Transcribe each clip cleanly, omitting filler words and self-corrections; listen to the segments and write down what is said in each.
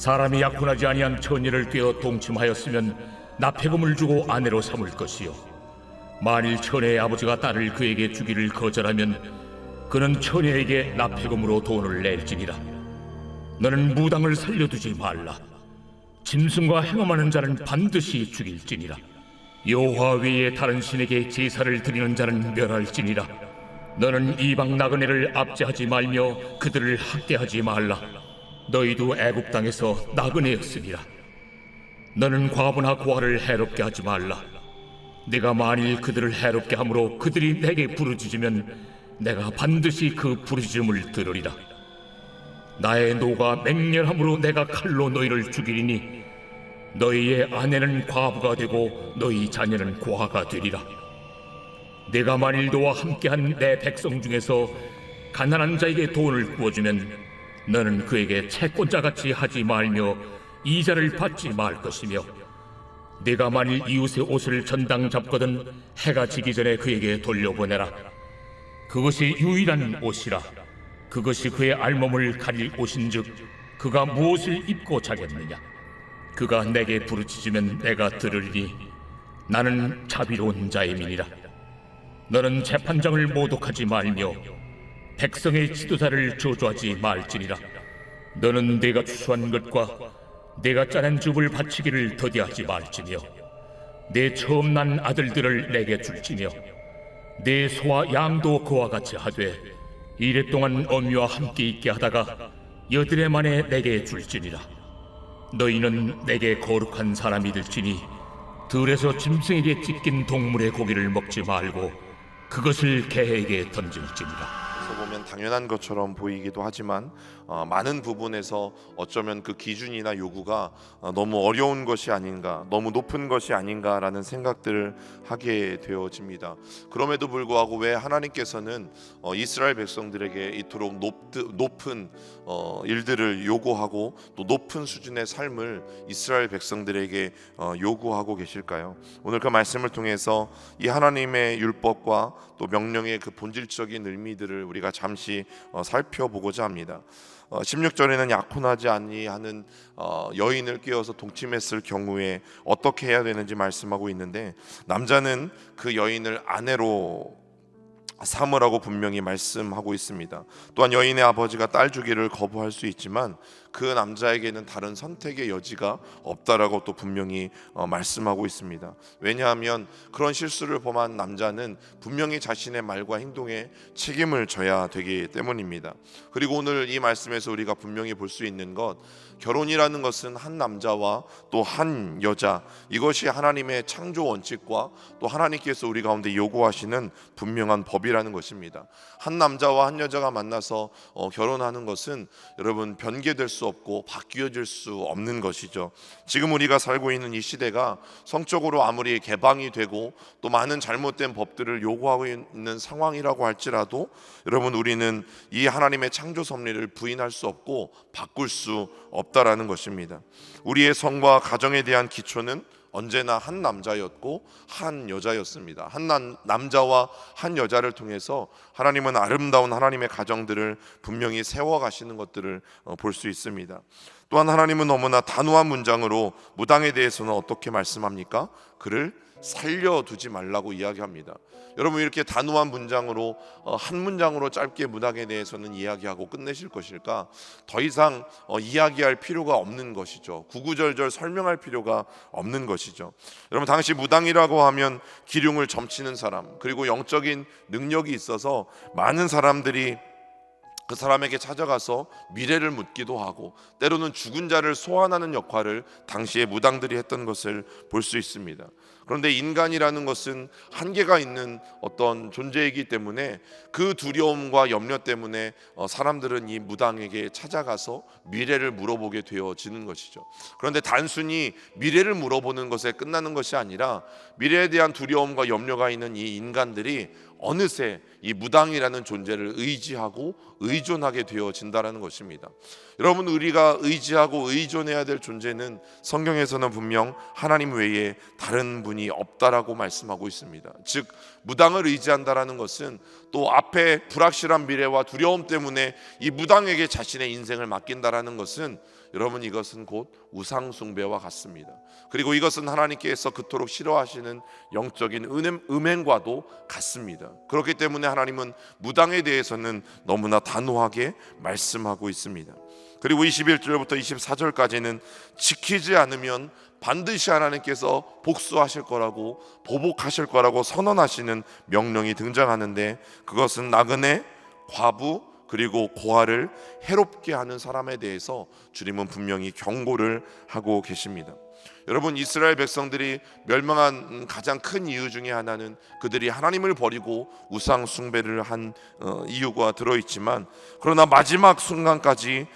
사람이 약혼하지 아니한 처녀를 꿰어 동침하였으면 납폐금을 주고 아내로 삼을 것이요, 만일 처녀의 아버지가 딸을 그에게 주기를 거절하면 그는 처녀에게 납폐금으로 돈을 낼지니라. 너는 무당을 살려두지 말라. 짐승과 행음하는 자는 반드시 죽일지니라. 여호와 외에 다른 신에게 제사를 드리는 자는 멸할지니라. 너는 이방 나그네를 압제하지 말며 그들을 학대하지 말라. 너희도 애굽 땅에서 나그네였으니라. 너는 과부나 고아를 해롭게 하지 말라. 내가 만일 그들을 해롭게 함으로 그들이 내게 부르짖으면 내가 반드시 그 부르짖음을 들으리라. 나의 노가 맹렬함으로 내가 칼로 너희를 죽이리니 너희의 아내는 과부가 되고 너희 자녀는 고아가 되리라. 내가 만일 너와 함께한 내 백성 중에서 가난한 자에게 돈을 구워주면 너는 그에게 채권자같이 하지 말며 이자를 받지 말 것이며, 내가 만일 이웃의 옷을 전당 잡거든 해가 지기 전에 그에게 돌려보내라. 그것이 유일한 옷이라. 그것이 그의 알몸을 가릴 옷인즉 그가 무엇을 입고 자겠느냐. 그가 내게 부르짖으면 내가 들으리니 나는 자비로운 자임이니라. 너는 재판장을 모독하지 말며 백성의 지도자를 저주하지 말지니라. 너는 내가 추수한 것과 내가 짜낸 즙을 바치기를 더디하지 말지며, 내 처음 난 아들들을 내게 줄지며, 내 소와 양도 그와 같이 하되 이랫동안 어미와 함께 있게 하다가 여드레 만에 내게 줄지니라. 너희는 내게 거룩한 사람이 될지니 들에서 짐승에게 찢긴 동물의 고기를 먹지 말고 그것을 개에게 던질지니라. 보면 당연한 것처럼 보이기도 하지만 많은 부분에서 어쩌면 그 기준이나 요구가 너무 어려운 것이 아닌가, 너무 높은 것이 아닌가라는 생각들을 하게 되어집니다. 그럼에도 불구하고 왜 하나님께서는 이스라엘 백성들에게 이토록 높은 일들을 요구하고 또 높은 수준의 삶을 이스라엘 백성들에게 요구하고 계실까요? 오늘 그 말씀을 통해서 이 하나님의 율법과 또 명령의 그 본질적인 의미들을 우리가 잠시 살펴보고자 합니다. 16절에는 약혼하지 아니하는 여인을 꿰어서 동침했을 경우에 어떻게 해야 되는지 말씀하고 있는데, 남자는 그 여인을 아내로 삼으라고 분명히 말씀하고 있습니다. 또한 여인의 아버지가 딸 주기를 거부할 수 있지만 그 남자에게는 다른 선택의 여지가 없다라고 또 분명히 말씀하고 있습니다. 왜냐하면 그런 실수를 범한 남자는 분명히 자신의 말과 행동에 책임을 져야 되기 때문입니다. 그리고 오늘 이 말씀에서 우리가 분명히 볼 수 있는 것, 결혼이라는 것은 한 남자와 또 한 여자, 이것이 하나님의 창조 원칙과 또 하나님께서 우리 가운데 요구하시는 분명한 법이라는 것입니다. 한 남자와 한 여자가 만나서 결혼하는 것은 여러분 변개될 수 없고 바뀌어질 수 없는 것이죠. 지금 우리가 살고 있는 이 시대가 성적으로 아무리 개방이 되고 또 많은 잘못된 법들을 요구하고 있는 상황이라고 할지라도 여러분, 우리는 이 하나님의 창조 섭리를 부인할 수 없고 바꿀 수 없다라는 것입니다. 우리의 성과 가정에 대한 기초는 언제나 한 남자였고 한 여자였습니다. 한 남자와 한 여자를 통해서 하나님은 아름다운 하나님의 가정들을 분명히 세워가시는 것들을 볼 수 있습니다. 또한 하나님은 너무나 단호한 문장으로 무당에 대해서는 어떻게 말씀합니까? 그를 살려두지 말라고 이야기합니다. 여러분, 이렇게 단호한 문장으로 한 문장으로 짧게 무당에 대해서는 이야기하고 끝내실 것일까? 더 이상 이야기할 필요가 없는 것이죠. 구구절절 설명할 필요가 없는 것이죠. 여러분, 당시 무당이라고 하면 기륭을 점치는 사람, 그리고 영적인 능력이 있어서 많은 사람들이 그 사람에게 찾아가서 미래를 묻기도 하고 때로는 죽은 자를 소환하는 역할을 당시에 무당들이 했던 것을 볼 수 있습니다. 그런데 인간이라는 것은 한계가 있는 어떤 존재이기 때문에 그 두려움과 염려 때문에 사람들은 이 무당에게 찾아가서 미래를 물어보게 되어지는 것이죠. 그런데 단순히 미래를 물어보는 것에 끝나는 것이 아니라 미래에 대한 두려움과 염려가 있는 이 인간들이 어느새 이 무당이라는 존재를 의지하고 의존하게 되어진다는 것입니다. 여러분, 우리가 의지하고 의존해야 될 존재는 성경에서는 분명 하나님 외에 다른 분이 없다라고 말씀하고 있습니다. 즉, 무당을 의지한다라는 것은 또 앞에 불확실한 미래와 두려움 때문에 이 무당에게 자신의 인생을 맡긴다라는 것은 여러분, 이것은 곧 우상 숭배와 같습니다. 그리고 이것은 하나님께서 그토록 싫어하시는 영적인 음행과도 같습니다. 그렇기 때문에 하나님은 무당에 대해서는 너무나 단호하게 말씀하고 있습니다. 그리고 21절부터 24절까지는 지키지 않으면 반드시 하나님께서 복수하실 거라고, 보복하실 거라고 선언하시는 명령이 등장하는데, 그것은 나그네, 과부, 그리고 고아를 해롭게 하는 사람에 대해서 주님은 분명히 경고를 하고 계십니다. 여러분, 이스라엘 백성들이 멸망한 가장 큰 이유 중에 하나는 그들이 하나님을 버리고 우상 숭배를 한 이유가 들어있지만, 그러나 마지막 순간까지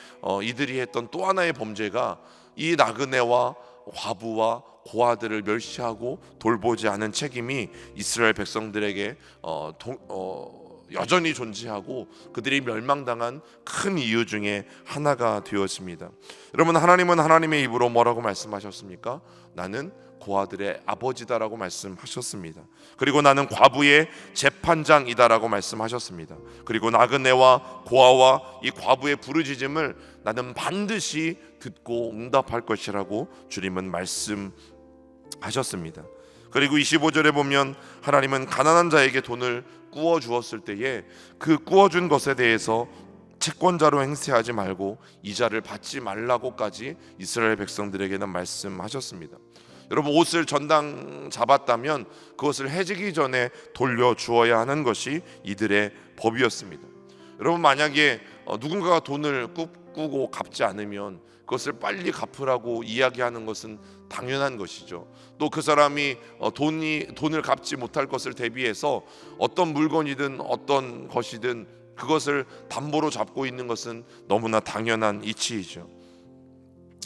이들이 했던 또 하나의 범죄가 이 나그네와 과부와 고아들을 멸시하고 돌보지 않은 책임이 이스라엘 백성들에게 여전히 존재하고 그들이 멸망당한 큰 이유 중에 하나가 되었습니다. 여러분, 하나님은 하나님의 입으로 뭐라고 말씀하셨습니까? 나는 고아들의 아버지다라고 말씀하셨습니다. 그리고 나는 과부의 재판장이다라고 말씀하셨습니다. 그리고 나그네와 고아와 이 과부의 부르짖음을 나는 반드시 듣고 응답할 것이라고 주님은 말씀하셨습니다. 그리고 25절에 보면 하나님은 가난한 자에게 돈을 꾸어 주었을 때에 그 꾸어준 것에 대해서 채권자로 행세하지 말고 이자를 받지 말라고까지 이스라엘 백성들에게는 말씀하셨습니다. 여러분, 옷을 전당 잡았다면 그것을 해지기 전에 돌려 주어야 하는 것이 이들의 법이었습니다. 여러분, 만약에 누군가가 돈을 꾸고 갚지 않으면 그것을 빨리 갚으라고 이야기하는 것은 당연한 것이죠. 또 그 사람이 돈을 갚지 못할 것을 대비해서 어떤 물건이든 어떤 것이든 그것을 담보로 잡고 있는 것은 너무나 당연한 이치이죠.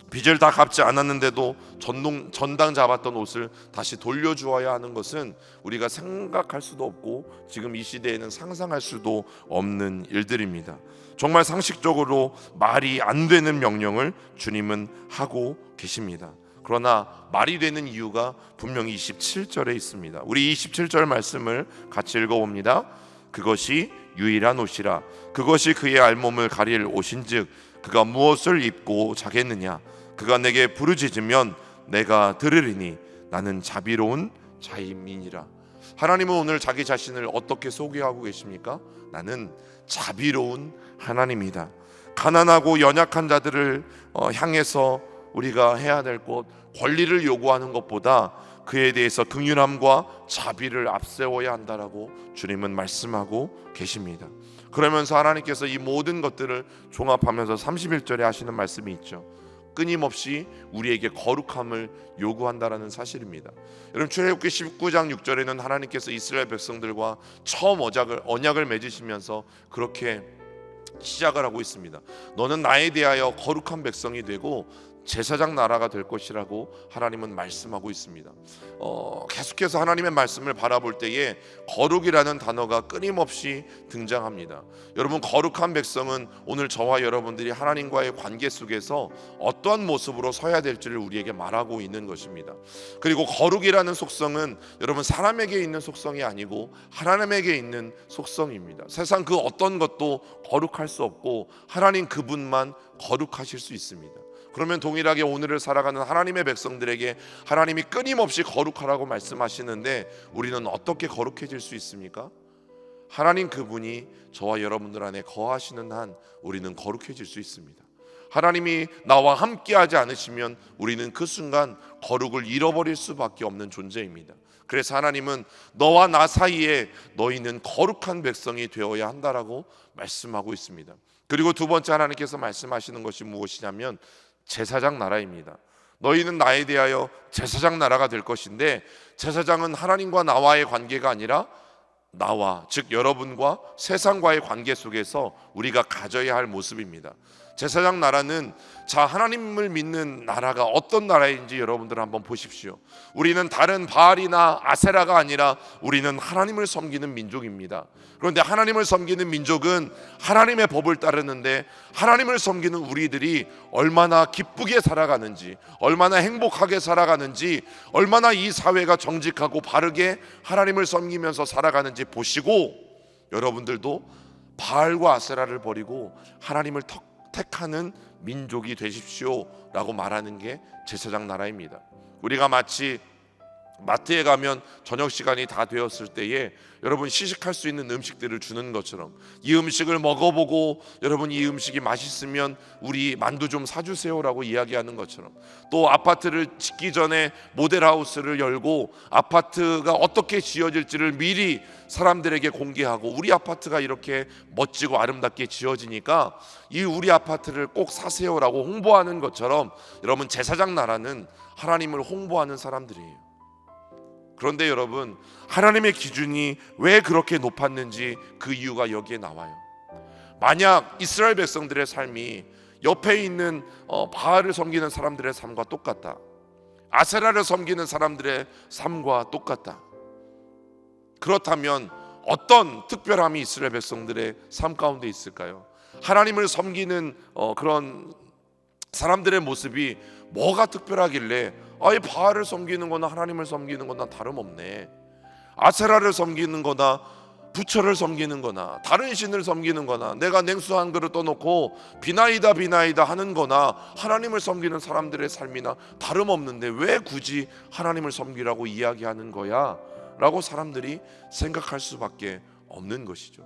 빚을 다 갚지 않았는데도 전당 잡았던 옷을 다시 돌려주어야 하는 것은 우리가 생각할 수도 없고 지금 이 시대에는 상상할 수도 없는 일들입니다. 정말 상식적으로 말이 안 되는 명령을 주님은 하고 계십니다. 그러나 말이 되는 이유가 분명히 27절에 있습니다. 우리 27절 말씀을 같이 읽어봅니다. 그것이 유일한 옷이라, 그것이 그의 알몸을 가릴 옷인즉 그가 무엇을 입고 자겠느냐. 그가 내게 부르짖으면 내가 들으리니 나는 자비로운 자임이니라. 하나님은 오늘 자기 자신을 어떻게 소개하고 계십니까? 나는 자비로운 하나님이다. 가난하고 연약한 자들을 향해서 우리가 해야 될 것, 권리를 요구하는 것보다 그에 대해서 긍휼함과 자비를 앞세워야 한다라고 주님은 말씀하고 계십니다. 그러면서 하나님께서 이 모든 것들을 종합하면서 31절에 하시는 말씀이 있죠. 끊임없이 우리에게 거룩함을 요구한다라는 사실입니다. 여러분, 출애굽기 19장 6절에는 하나님께서 이스라엘 백성들과 처음 언약을 맺으시면서 그렇게 시작을 하고 있습니다. 너는 나에 대하여 거룩한 백성이 되고 제사장 나라가 될 것이라고 하나님은 말씀하고 있습니다. 계속해서 하나님의 말씀을 바라볼 때에 거룩이라는 단어가 끊임없이 등장합니다. 여러분, 거룩한 백성은 오늘 저와 여러분들이 하나님과의 관계 속에서 어떠한 모습으로 서야 될지를 우리에게 말하고 있는 것입니다. 그리고 거룩이라는 속성은 여러분, 사람에게 있는 속성이 아니고 하나님에게 있는 속성입니다. 세상 그 어떤 것도 거룩할 수 없고 하나님 그분만 거룩하실 수 있습니다. 그러면 동일하게 오늘을 살아가는 하나님의 백성들에게 하나님이 끊임없이 거룩하라고 말씀하시는데 우리는 어떻게 거룩해질 수 있습니까? 하나님 그분이 저와 여러분들 안에 거하시는 한 우리는 거룩해질 수 있습니다. 하나님이 나와 함께하지 않으시면 우리는 그 순간 거룩을 잃어버릴 수밖에 없는 존재입니다. 그래서 하나님은 너와 나 사이에 너희는 거룩한 백성이 되어야 한다라고 말씀하고 있습니다. 그리고 두 번째 하나님께서 말씀하시는 것이 무엇이냐면 제사장 나라입니다. 너희는 나에 대하여 제사장 나라가 될 것인데, 제사장은 하나님과 나와의 관계가 아니라 나와, 즉 여러분과 세상과의 관계 속에서 우리가 가져야 할 모습입니다. 제사장 나라는 하나님을 믿는 나라가 어떤 나라인지 여러분들 한번 보십시오. 우리는 다른 바알이나 아세라가 아니라 우리는 하나님을 섬기는 민족입니다. 그런데 하나님을 섬기는 민족은 하나님의 법을 따르는데 하나님을 섬기는 우리들이 얼마나 기쁘게 살아가는지, 얼마나 행복하게 살아가는지, 얼마나 이 사회가 정직하고 바르게 하나님을 섬기면서 살아가는지 보시고 여러분들도 바알과 아세라를 버리고 하나님을 택하는 민족이 되십시오라고 말하는 게 제사장 나라입니다. 우리가 마치 마트에 가면 저녁 시간이 다 되었을 때에 여러분 시식할 수 있는 음식들을 주는 것처럼 이 음식을 먹어보고 여러분 이 음식이 맛있으면 우리 만두 좀 사주세요라고 이야기하는 것처럼, 또 아파트를 짓기 전에 모델하우스를 열고 아파트가 어떻게 지어질지를 미리 사람들에게 공개하고 우리 아파트가 이렇게 멋지고 아름답게 지어지니까 이 우리 아파트를 꼭 사세요라고 홍보하는 것처럼, 여러분 제사장 나라는 하나님을 홍보하는 사람들이에요. 그런데 여러분, 하나님의 기준이 왜 그렇게 높았는지 그 이유가 여기에 나와요. 만약 이스라엘 백성들의 삶이 옆에 있는 바알을 섬기는 사람들의 삶과 똑같다, 아세라를 섬기는 사람들의 삶과 똑같다, 그렇다면 어떤 특별함이 이스라엘 백성들의 삶 가운데 있을까요? 하나님을 섬기는 그런 사람들의 모습이 뭐가 특별하길래 이 바알을 섬기는 거나 하나님을 섬기는 거나 다름없네, 아세라를 섬기는 거나 부처를 섬기는 거나 다른 신을 섬기는 거나 내가 냉수 한 그릇 떠놓고 비나이다 비나이다 하는 거나 하나님을 섬기는 사람들의 삶이나 다름없는데 왜 굳이 하나님을 섬기라고 이야기하는 거야? 라고 사람들이 생각할 수밖에 없는 것이죠.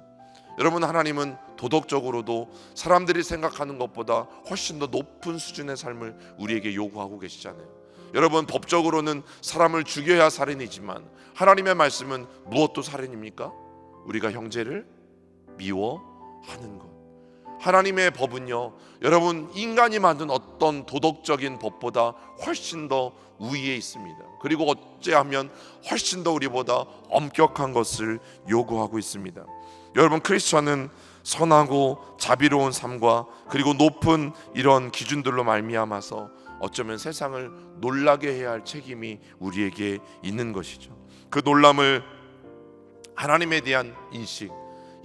여러분, 하나님은 도덕적으로도 사람들이 생각하는 것보다 훨씬 더 높은 수준의 삶을 우리에게 요구하고 계시잖아요. 여러분, 법적으로는 사람을 죽여야 살인이지만 하나님의 말씀은 무엇도 살인입니까? 우리가 형제를 미워하는 것. 하나님의 법은요, 여러분, 인간이 만든 어떤 도덕적인 법보다 훨씬 더 우위에 있습니다. 그리고 어찌하면 훨씬 더 우리보다 엄격한 것을 요구하고 있습니다. 여러분, 크리스천은 선하고 자비로운 삶과 그리고 높은 이런 기준들로 말미암아서 어쩌면 세상을 놀라게 해야 할 책임이 우리에게 있는 것이죠. 그 놀람을 하나님에 대한 인식,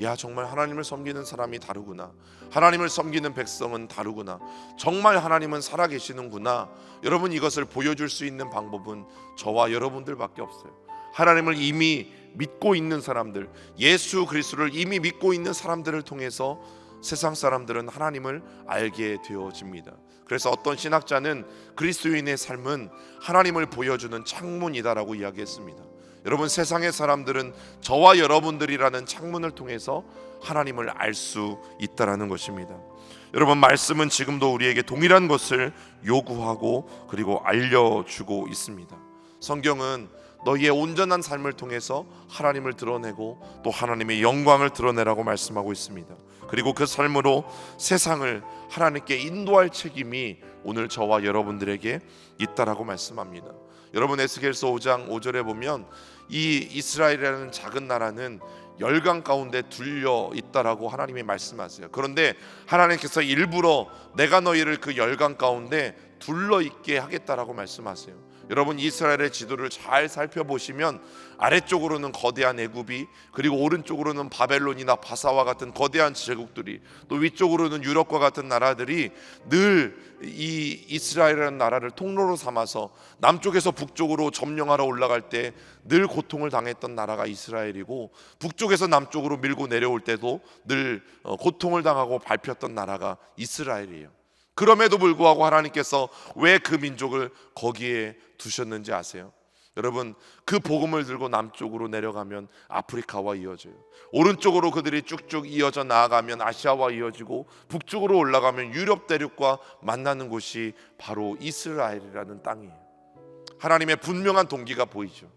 야, 정말 하나님을 섬기는 사람이 다르구나, 하나님을 섬기는 백성은 다르구나, 정말 하나님은 살아계시는구나, 여러분, 이것을 보여줄 수 있는 방법은 저와 여러분들밖에 없어요. 하나님을 이미 믿고 있는 사람들, 예수 그리스도를 이미 믿고 있는 사람들을 통해서 세상 사람들은 하나님을 알게 되어집니다. 그래서 어떤 신학자는 그리스도인의 삶은 하나님을 보여주는 창문이다라고 이야기했습니다. 여러분, 세상의 사람들은 저와 여러분들이라는 창문을 통해서 하나님을 알 수 있다라는 것입니다. 여러분, 말씀은 지금도 우리에게 동일한 것을 요구하고 그리고 알려주고 있습니다. 성경은 너희의 온전한 삶을 통해서 하나님을 드러내고 또 하나님의 영광을 드러내라고 말씀하고 있습니다. 그리고 그 삶으로 세상을 하나님께 인도할 책임이 오늘 저와 여러분들에게 있다라고 말씀합니다. 여러분, 에스겔서 5장 5절에 보면 이 이스라엘이라는 작은 나라는 열강 가운데 둘려 있다라고 하나님이 말씀하세요. 그런데 하나님께서 일부러 내가 너희를 그 열강 가운데 둘러 있게 하겠다라고 말씀하세요. 여러분, 이스라엘의 지도를 잘 살펴보시면 아래쪽으로는 거대한 애굽이, 그리고 오른쪽으로는 바벨론이나 바사와 같은 거대한 제국들이, 또 위쪽으로는 유럽과 같은 나라들이 늘 이 이스라엘이라는 나라를 통로로 삼아서 남쪽에서 북쪽으로 점령하러 올라갈 때 늘 고통을 당했던 나라가 이스라엘이고, 북쪽에서 남쪽으로 밀고 내려올 때도 늘 고통을 당하고 밟혔던 나라가 이스라엘이에요. 그럼에도 불구하고 하나님께서 왜 그 민족을 거기에 두셨는지 아세요? 여러분, 그 복음을 들고 남쪽으로 내려가면 아프리카와 이어져요. 오른쪽으로 그들이 쭉쭉 이어져 나아가면 아시아와 이어지고, 북쪽으로 올라가면 유럽 대륙과 만나는 곳이 바로 이스라엘이라는 땅이에요. 하나님의 분명한 동기가 보이죠.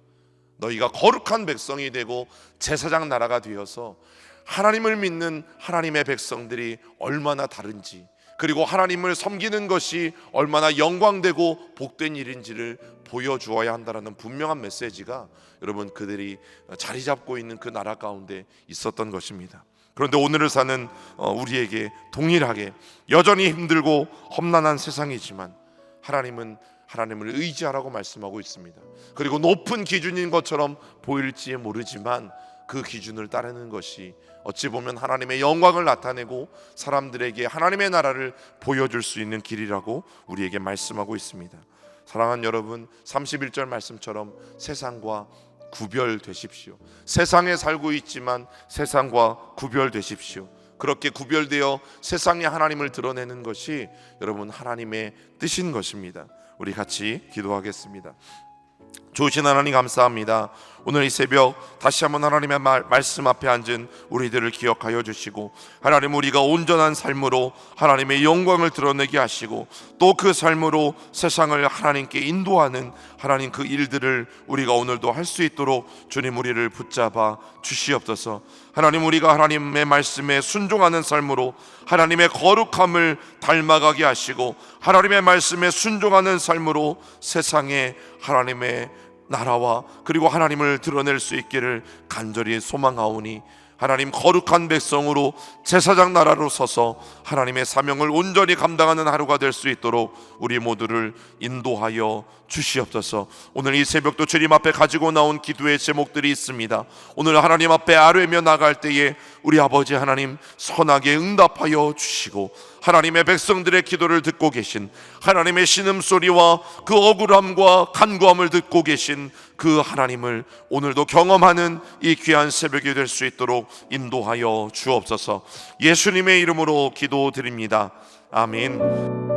너희가 거룩한 백성이 되고 제사장 나라가 되어서 하나님을 믿는 하나님의 백성들이 얼마나 다른지, 그리고 하나님을 섬기는 것이 얼마나 영광되고 복된 일인지를 보여주어야 한다는 분명한 메시지가 여러분, 그들이 자리 잡고 있는 그 나라 가운데 있었던 것입니다. 그런데 오늘을 사는 우리에게 동일하게 여전히 힘들고 험난한 세상이지만 하나님은 하나님을 의지하라고 말씀하고 있습니다. 그리고 높은 기준인 것처럼 보일지 모르지만 그 기준을 따르는 것이 어찌 보면 하나님의 영광을 나타내고 사람들에게 하나님의 나라를 보여줄 수 있는 길이라고 우리에게 말씀하고 있습니다. 사랑하는 여러분, 31절 말씀처럼 세상과 구별되십시오. 세상에 살고 있지만 세상과 구별되십시오. 그렇게 구별되어 세상에 하나님을 드러내는 것이 여러분 하나님의 뜻인 것입니다. 우리 같이 기도하겠습니다. 좋으신 하나님 감사합니다. 오늘 이 새벽 다시 한번 하나님의 말씀 앞에 앉은 우리들을 기억하여 주시고, 하나님 우리가 온전한 삶으로 하나님의 영광을 드러내게 하시고, 또 그 삶으로 세상을 하나님께 인도하는 하나님 그 일들을 우리가 오늘도 할 수 있도록 주님 우리를 붙잡아 주시옵소서. 하나님 우리가 하나님의 말씀에 순종하는 삶으로 하나님의 거룩함을 닮아가게 하시고, 하나님의 말씀에 순종하는 삶으로 세상에 하나님의 나라와 그리고 하나님을 드러낼 수 있기를 간절히 소망하오니, 하나님 거룩한 백성으로 제사장 나라로 서서 하나님의 사명을 온전히 감당하는 하루가 될 수 있도록 우리 모두를 인도하여 주시옵소서. 오늘 이 새벽도 주님 앞에 가지고 나온 기도의 제목들이 있습니다. 오늘 하나님 앞에 아뢰며 나갈 때에 우리 아버지 하나님 선하게 응답하여 주시고, 하나님의 백성들의 기도를 듣고 계신, 하나님의 신음소리와 그 억울함과 간구함을 듣고 계신 그 하나님을 오늘도 경험하는 이 귀한 새벽이 될 수 있도록 인도하여 주옵소서. 예수님의 이름으로 기도드립니다. 아멘.